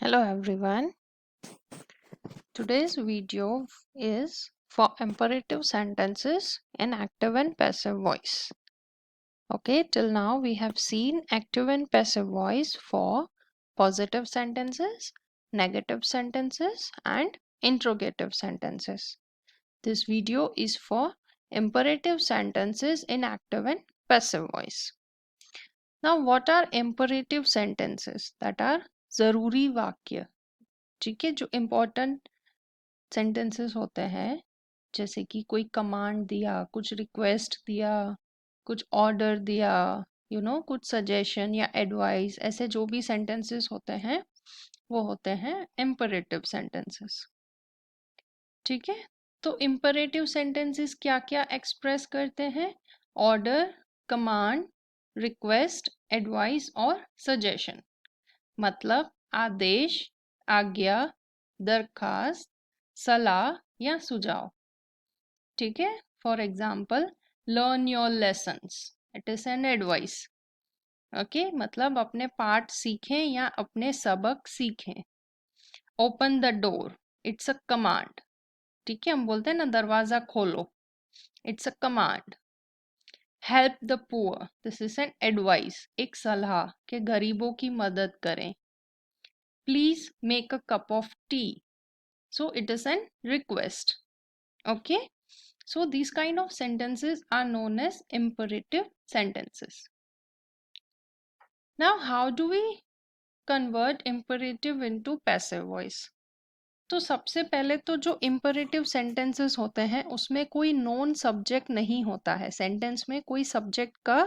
Hello everyone. Today's video is for imperative sentences in active and passive voice. Okay, till now we have seen active and passive voice for positive sentences, negative sentences, and interrogative sentences. This video is for imperative sentences in active and passive voice. Now, what are imperative sentences? That are जरूरी वाक्य. ठीक है, जो important sentences होते हैं, जैसे कि कोई कमांड दिया, कुछ रिक्वेस्ट दिया, कुछ ऑर्डर दिया, कुछ सजेशन या एडवाइस, ऐसे जो भी सेंटेंसेस होते हैं वो होते हैं इम्परेटिव सेंटेंसेस. ठीक है, तो इम्परेटिव सेंटेंसेस क्या क्या एक्सप्रेस करते हैं? ऑर्डर, कमांड, रिक्वेस्ट, एडवाइस और सजेशन. मतलब आदेश, आज्ञा, दरखास्त, सलाह या सुझाव. ठीक है, for example learn your lessons, it is an advice. Okay, मतलब अपने पाठ सीखें या अपने सबक सीखें. Open the door, it's a command. ठीक है, हम बोलते हैं ना दरवाजा खोलो, it's a command. Help the poor, this is an advice, एक सलाह कि गरीबों की मदद करें. Please make a cup of T, so it is an request. Okay, so these kind of sentences are known as imperative sentences. Now how do we convert imperative into passive voice? तो सबसे पहले तो जो imperative sentences होते हैं उसमें कोई known subject नहीं होता है. सेंटेंस में कोई सब्जेक्ट का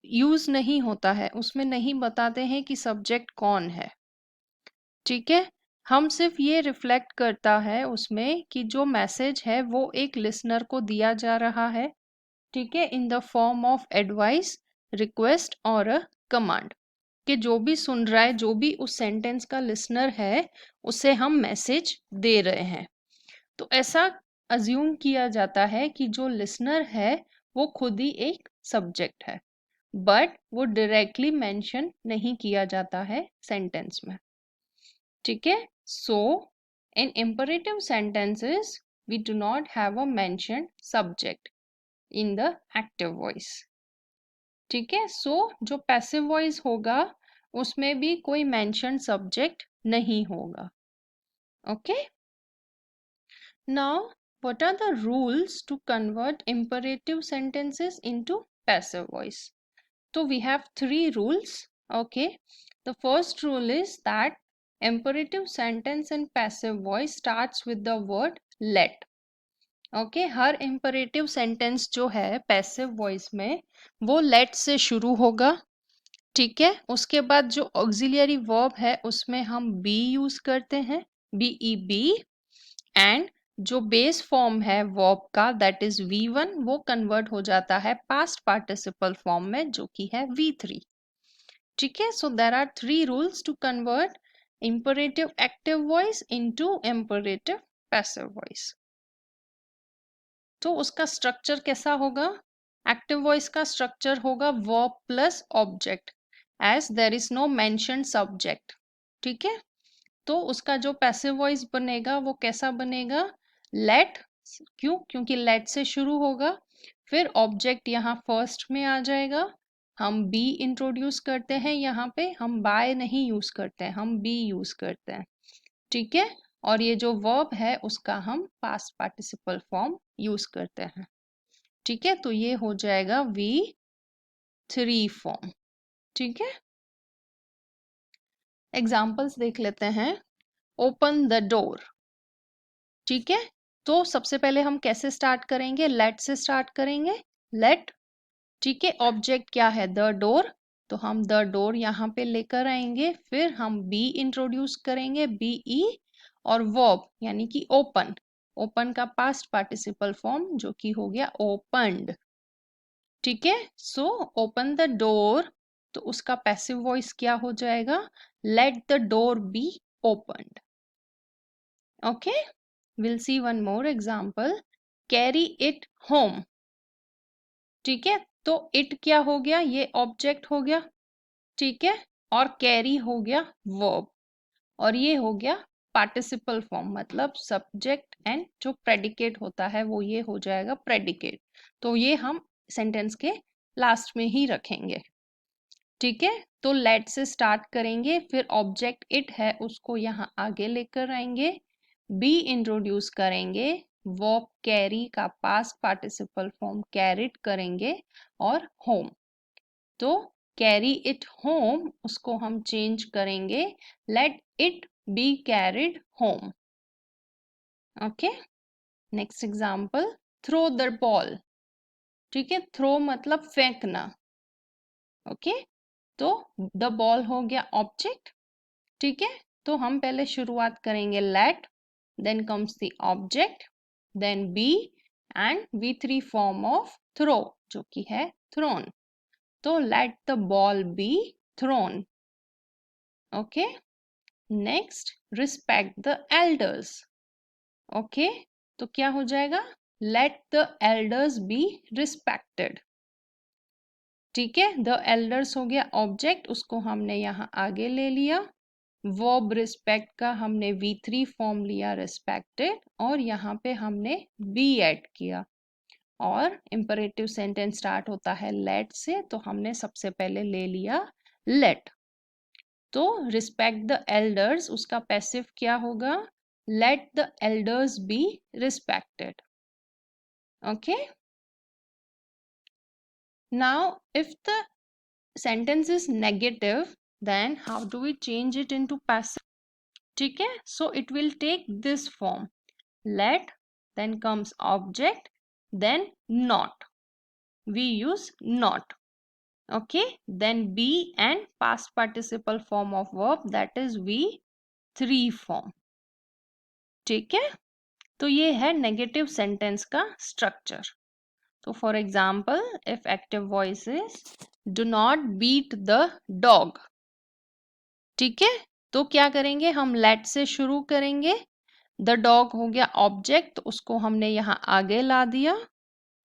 यूज नहीं होता है, उसमें नहीं बताते हैं कि सब्जेक्ट कौन है. ठीक है, हम सिर्फ ये रिफ्लेक्ट करता है उसमें कि जो मैसेज है वो एक लिसनर को दिया जा रहा है. ठीक है, in the form of advice, request और अ कमांड. कि जो भी सुन रहा है, जो भी उस सेंटेंस का लिसनर है, उसे हम मैसेज दे रहे हैं. तो ऐसा अज्यूम किया जाता है कि जो लिसनर है वो खुद ही एक सब्जेक्ट है, बट वो डायरेक्टली मेंशन नहीं किया जाता है सेंटेंस में. ठीक है, सो इन imperative sentences we do not have a mentioned subject in the active voice. ठीक है, सो जो पैसिव वॉइस होगा उसमें भी कोई मेंशन सब्जेक्ट नहीं होगा. Okay, now what are the rules to convert imperative sentences into passive voice? So we have three rules. Okay, the first rule is that imperative sentence in passive voice starts with the word let. Okay, her imperative sentence जो है passive voice में वो let से शुरू होगा. ठीक है, उसके बाद जो auxiliary verb है उसमें हम be यूज करते हैं, BEB. एंड जो बेस फॉर्म है वर्ब का दैट इज V1, वो कन्वर्ट हो जाता है पास्ट पार्टिसिपल फॉर्म में जो कि है V3. ठीक है, so there are three rules to convert imperative active voice into imperative passive voice. तो उसका स्ट्रक्चर कैसा होगा? एक्टिव वॉइस का स्ट्रक्चर होगा verb plus object, as there is no mentioned subject. ठीक है, तो उसका जो पैसिव वॉइस बनेगा वो कैसा बनेगा? लेट. क्यों? क्योंकि लेट से शुरू होगा, फिर ऑब्जेक्ट यहाँ फर्स्ट में आ जाएगा. हम बी इंट्रोड्यूस करते हैं, यहाँ पे हम बाय नहीं यूज करते हैं, हम बी यूज करते हैं. ठीक है, और ये जो वर्ब है उसका हम पास्ट पार्टिसिपल फॉर्म यूज करते हैं. ठीक है, तो ये हो जाएगा V3 फॉर्म. ठीक है, एग्जाम्पल्स देख लेते हैं. Open the door. ठीक है, तो सबसे पहले हम कैसे स्टार्ट करेंगे? लेट से स्टार्ट करेंगे. लेट. ठीक है, ऑब्जेक्ट क्या है? The door. तो हम द डोर यहाँ पे लेकर आएंगे, फिर हम बी इंट्रोड्यूस करेंगे, BE. और वर्ब यानी कि ओपन. ओपन का पास्ट पार्टिसिपल फॉर्म जो कि हो गया ओपन्ड. ठीक है, सो ओपन द डोर, तो उसका पैसिव वॉइस क्या हो जाएगा? Let the door be opened. Okay, we'll see one more example. Carry it home. ठीक है, तो it क्या हो गया? ये ऑब्जेक्ट हो गया. ठीक है, और कैरी हो गया वर्ब. और ये हो गया पार्टिसिपल फॉर्म, मतलब सब्जेक्ट एंड जो प्रेडिकेट होता है वो ये हो जाएगा प्रेडिकेट। तो ये हम सेंटेंस के लास्ट में ही रखेंगे। ठीक है, तो लेट से स्टार्ट करेंगे, फिर ऑब्जेक्ट इट है उसको यहाँ आगे लेकर आएंगे, बी इंट्रोड्यूस करेंगे, वर्ब कैरी का पास्ट पार्टिसिपल फॉर्म कैरिड करेंगे, और होम। तो कैरी इट होम उसको हम चेंज करेंगे, let it be carried home. Okay, next example, throw the ball. ठीक है, थ्रो मतलब फेंकना। ओके, तो द बॉल हो गया ऑब्जेक्ट। ठीक है, तो हम पहले शुरुआत करेंगे let, then comes the object, then be and V3 form of throw जो कि है थ्रोन। तो let the ball be thrown. Okay, next respect the elders. Okay, तो क्या हो जाएगा, let the elders be respected. ठीक है, द एल्डर्स हो गया ऑब्जेक्ट, उसको हमने यहाँ आगे ले लिया, वर्ब रिस्पेक्ट का हमने V3 फॉर्म लिया रिस्पेक्टेड, और यहाँ पे हमने बी ऐड किया, और इंपरेटिव सेंटेंस स्टार्ट होता है लेट से, तो हमने सबसे पहले ले लिया लेट। तो रिस्पेक्ट द एल्डर्स उसका पैसिव क्या होगा, late the elders be respected. Okay, now if the sentence is negative, then how do we change it into passive? ठीक है, so it will take this form, let, then comes object, then not, we use not. Okay, then be and past participle form of verb, that is V3 form. ठीक है, तो ये है negative sentence का structure. तो for example, if active voice is do not beat the dog. ठीक है, तो क्या करेंगे, हम लेट से शुरू करेंगे, द डॉग हो गया ऑब्जेक्ट, उसको हमने यहाँ आगे ला दिया,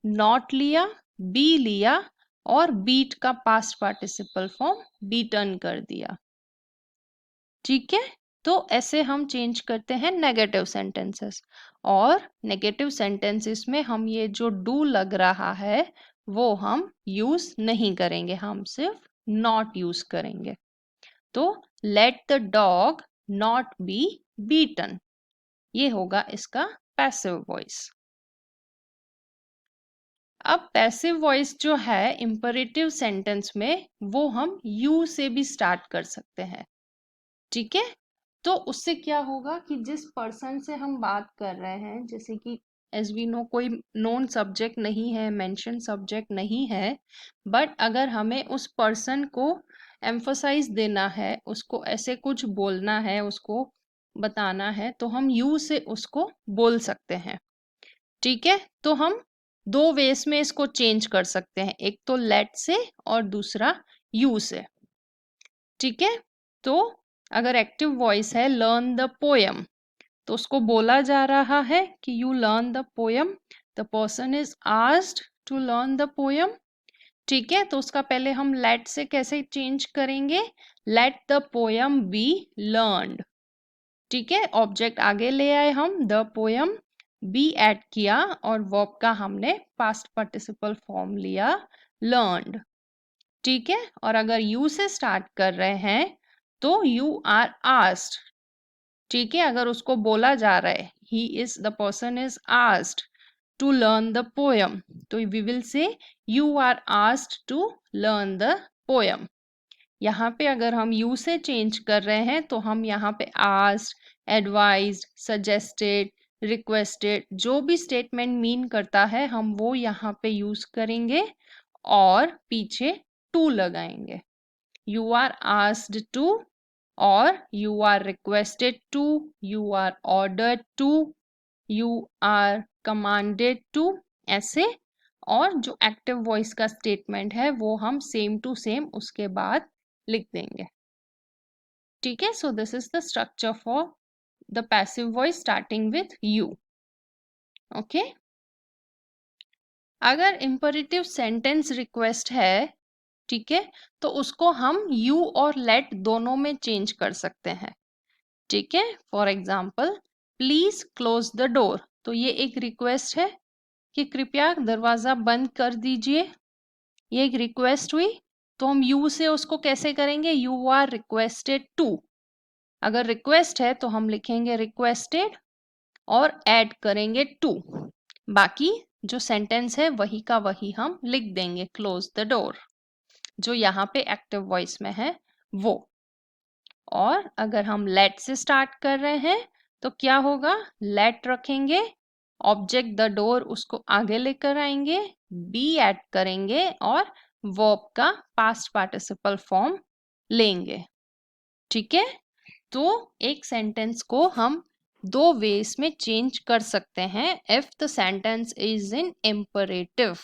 नॉट लिया, बी लिया, और बीट का पास्ट पार्टिसिपल फॉर्म बीटन कर दिया। ठीक है, तो ऐसे हम चेंज करते हैं नेगेटिव सेंटेंसेस। और नेगेटिव सेंटेंसेस में हम ये जो डू लग रहा है वो हम यूज नहीं करेंगे, हम सिर्फ नॉट यूज करेंगे। तो let the dog not be beaten, ये होगा इसका पैसिव वॉइस। अब पैसिव वॉइस जो है इंपरेटिव सेंटेंस में, वो हम यू से भी स्टार्ट कर सकते हैं। ठीक है, तो उससे क्या होगा कि जिस पर्सन से हम बात कर रहे हैं, जैसे कि एज वी नो कोई नोन सब्जेक्ट नहीं है, मेंशन सब्जेक्ट नहीं है, बट अगर हमें उस पर्सन को एम्फोसाइज देना है, उसको ऐसे कुछ बोलना है, उसको बताना है, तो हम यू से उसको बोल सकते हैं। ठीक है, तो हम दो वेस में इसको चेंज कर सकते हैं, एक तो लेट से और दूसरा यू से। ठीक है, तो अगर एक्टिव वॉइस है लर्न द पोयम, तो उसको बोला जा रहा है कि you learn the poem, the person is asked to learn the poem. ठीक है, तो उसका पहले हम लेट से कैसे चेंज करेंगे, let the poem B learned. ठीक है, ऑब्जेक्ट आगे ले आए हम, द पोयम, बी ऐड किया, और वर्ब का हमने पास्ट पार्टिसिपल फॉर्म लिया लर्नड। ठीक है, और अगर यू से स्टार्ट कर रहे हैं तो यू आर आस्क्ड। ठीक है, अगर उसको बोला जा रहा है he is the person is asked to learn the poem, तो we will say you are asked to learn the poem. यहाँ पे अगर हम यू से चेंज कर रहे हैं तो हम यहाँ पे आस्क्ड, एडवाइज्ड, सजेस्टेड, रिक्वेस्टेड, जो भी स्टेटमेंट मीन करता है हम वो यहाँ पे यूज करेंगे, और पीछे टू लगाएंगे। यू आर आस्क्ड टू, और you are requested to, you are ordered to, you are commanded to, ऐसे। और जो एक्टिव वॉइस का स्टेटमेंट है वो हम सेम टू सेम उसके बाद लिख देंगे। ठीक है, so this is the structure for the passive voice starting with you. Okay, अगर इंपरेटिव सेंटेंस रिक्वेस्ट है, ठीक है, तो उसको हम यू और लेट दोनों में चेंज कर सकते हैं। ठीक है, for example please close the door, तो ये एक रिक्वेस्ट है कि कृपया दरवाजा बंद कर दीजिए, ये एक रिक्वेस्ट हुई। तो हम यू से उसको कैसे करेंगे, यू आर रिक्वेस्टेड टू। अगर रिक्वेस्ट है तो हम लिखेंगे रिक्वेस्टेड और ऐड करेंगे टू, बाकी जो सेंटेंस है वही का वही हम लिख देंगे, क्लोज द डोर, जो यहाँ पे एक्टिव वॉइस में है वो। और अगर हम लेट से स्टार्ट कर रहे हैं तो क्या होगा, लेट रखेंगे, ऑब्जेक्ट द डोर उसको आगे लेकर आएंगे, बी ऐड करेंगे और वर्ब का पास्ट पार्टिसिपल फॉर्म लेंगे। ठीक है, तो एक सेंटेंस को हम दो वेज में चेंज कर सकते हैं if the sentence is in imperative.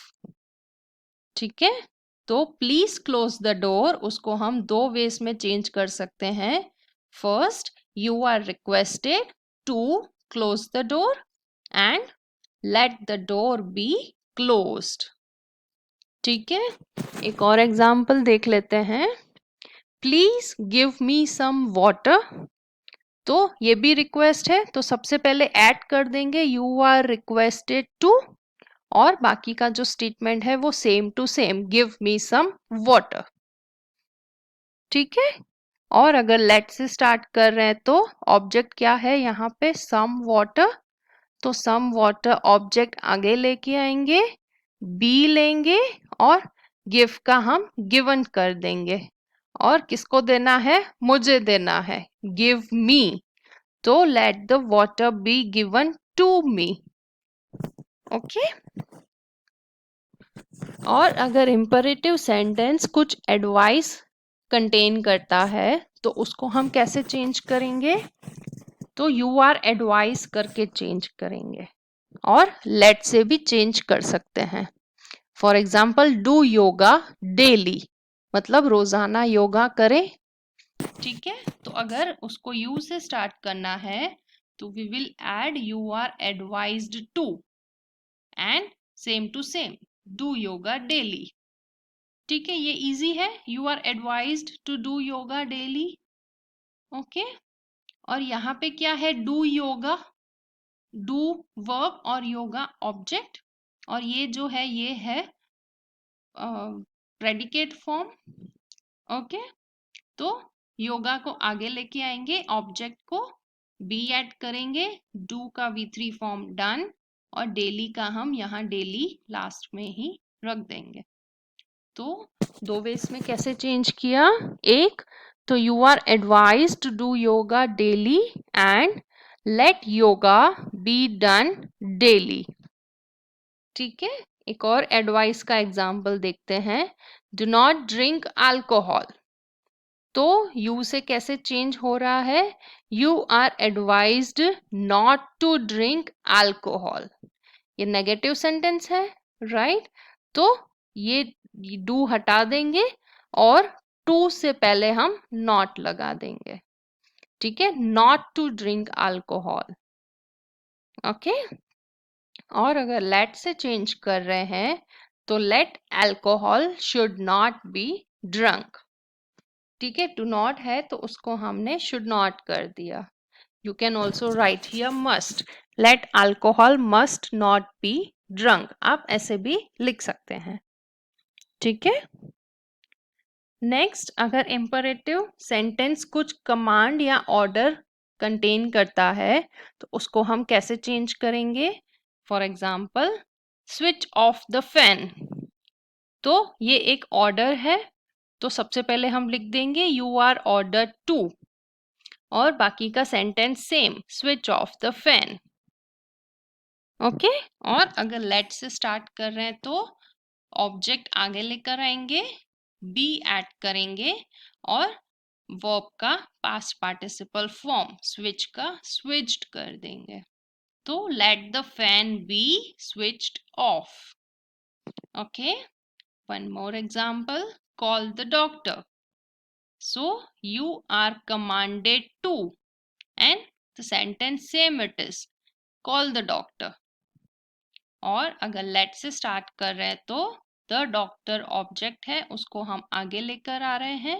ठीक है, तो प्लीज क्लोज द डोर उसको हम दो वेज में चेंज कर सकते हैं। First, you are requested to close the door and let the door be closed. ठीक है, एक और एग्जाम्पल देख लेते हैं, please give me some water, तो ये भी रिक्वेस्ट है, तो सबसे पहले ऐड कर देंगे यू आर रिक्वेस्टेड टू, और बाकी का जो स्टेटमेंट है वो same to same, give me some water. ठीक है, और अगर लेट से स्टार्ट कर रहे हैं तो ऑब्जेक्ट क्या है यहाँ पे, सम वाटर, तो सम वाटर ऑब्जेक्ट आगे लेके आएंगे, बी लेंगे और गिव का हम गिवन कर देंगे, और किसको देना है, मुझे देना है, गिव मी, तो let the water be given to me. Okay, और अगर इम्परेटिव सेंटेंस कुछ एडवाइस कंटेन करता है तो उसको हम कैसे चेंज करेंगे, तो यू आर एडवाइस करके चेंज करेंगे, और लेट से भी चेंज कर सकते हैं। For example do yoga daily, मतलब रोजाना योगा करें। ठीक है, तो अगर उसको यू से स्टार्ट करना है तो we will add you are advised to and same to same do yoga daily. ठीक है, ये इजी है, you are advised to do yoga daily. Okay, और यहाँ पे क्या है, डू योगा, डू वर्ब और योगा ऑब्जेक्ट, और ये जो है ये है प्रेडिकेट फॉर्म। ओके, तो योगा को आगे लेके आएंगे, ऑब्जेक्ट को बी ऐड करेंगे, डू का V3 फॉर्म डन, और डेली का हम यहाँ डेली लास्ट में ही रख देंगे। तो दो वेज में कैसे चेंज किया, एक तो you are advise to do yoga daily and let yoga be done daily. ठीक है, एक और एडवाइस का एग्जाम्पल देखते हैं, डू नॉट ड्रिंक अल्कोहल, तो यू से कैसे चेंज हो रहा है, you are advised not to drink alcohol, ये नेगेटिव सेंटेंस है, राइट, तो ये डू हटा देंगे और टू से पहले हम नॉट लगा देंगे। ठीक है, not to drink alcohol. Okay, और अगर लेट से चेंज कर रहे हैं तो let alcohol should not be drunk. ठीक है, टू नॉट है तो उसको हमने शुड नॉट कर दिया। You can also write here must, let alcohol must not be drunk, आप ऐसे भी लिख सकते हैं। ठीक है, नेक्स्ट, अगर इम्परेटिव सेंटेंस कुछ कमांड या ऑर्डर कंटेन करता है तो उसको हम कैसे चेंज करेंगे। For example switch off the fan, तो ये एक ऑर्डर है, तो सबसे पहले हम लिख देंगे यू आर ऑर्डर टू, और बाकी का sentence same, switch off the fan. Okay, और अगर लेट से स्टार्ट कर रहे हैं तो ऑब्जेक्ट आगे लेकर आएंगे, बी ऐड करेंगे और वर्ब का पास्ट पार्टिसिपल फॉर्म स्विच का स्विच्ड कर देंगे, तो let the fan B switched off. Okay, one more example, call the doctor, so you are commanded to and the sentence same it is, call the doctor। और अगर let से start कर रहे हैं तो द डॉक्टर ऑब्जेक्ट है उसको हम आगे लेकर आ रहे हैं,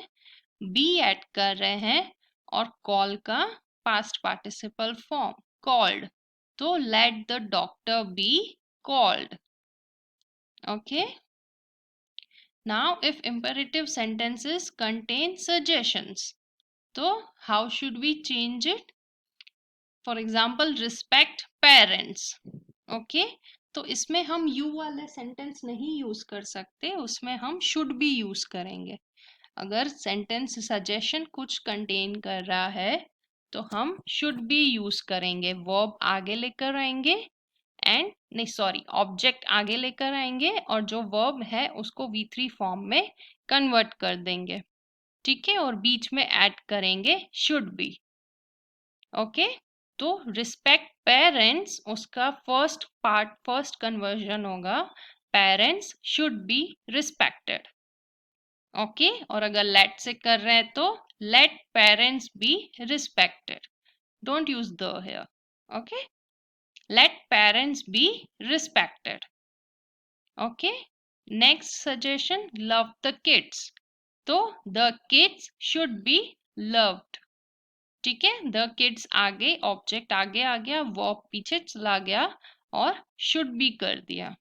बी ऐड कर रहे हैं और कॉल का past participle form called. So let the doctor be called. Okay. Now if imperative sentences contain suggestions, so how should we change it? For example, respect parents. Okay तो इसमें हम you वाले sentence नहीं use कर सकते, उसमें हम should be use करेंगे। अगर सेंटेंस सजेशन कुछ कंटेन कर रहा है तो हम शुड बी यूज करेंगे, वर्ब आगे लेकर आएंगे एंड नहीं सॉरी ऑब्जेक्ट आगे लेकर आएंगे और जो वर्ब है उसको V3 फॉर्म में कन्वर्ट कर देंगे, ठीक है, और बीच में ऐड करेंगे शुड बी। ओके तो रिस्पेक्ट पेरेंट्स उसका फर्स्ट कन्वर्जन होगा parents should be respected. Okay और अगर लेट से कर रहे हैं तो let parents be respected, don't use the here. Okay let parents be respected. Okay next suggestion love the kids, तो the kids should be loved, ठीक है, द किड्स आगे ऑब्जेक्ट आगे आ गया, वर्ब पीछे चला गया और शुड बी कर दिया,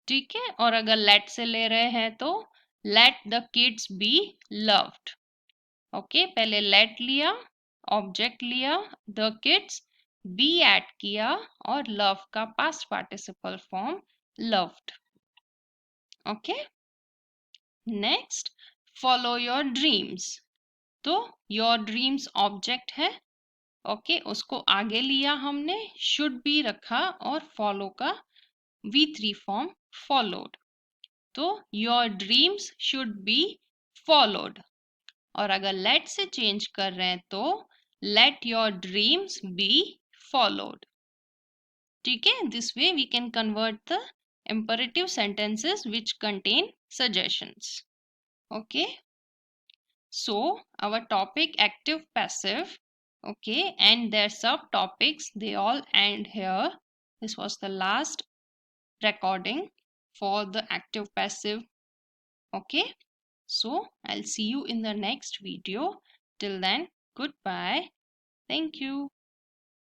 ठीक है, और अगर लेट से ले रहे हैं तो let the kids be loved. Okay पहले लेट लिया, ऑब्जेक्ट लिया द किड्स, बी ऐड किया और लव का past participle form loved. Okay next follow your dreams, तो योर ड्रीम्स ऑब्जेक्ट है, ओके उसको आगे लिया हमने, शुड बी रखा और फॉलो का V3 फॉर्म फॉलोड, तो your dreams should be followed, और अगर लेट से चेंज कर रहे हैं तो let your dreams be followed, ठीक है। This way we can convert the imperative sentences which contain suggestions. Okay, so our topic active passive, okay, and their subtopics they all end here. This was the last recording for the active passive. Okay, so I'll see you in the next video. Till then, goodbye. Thank you.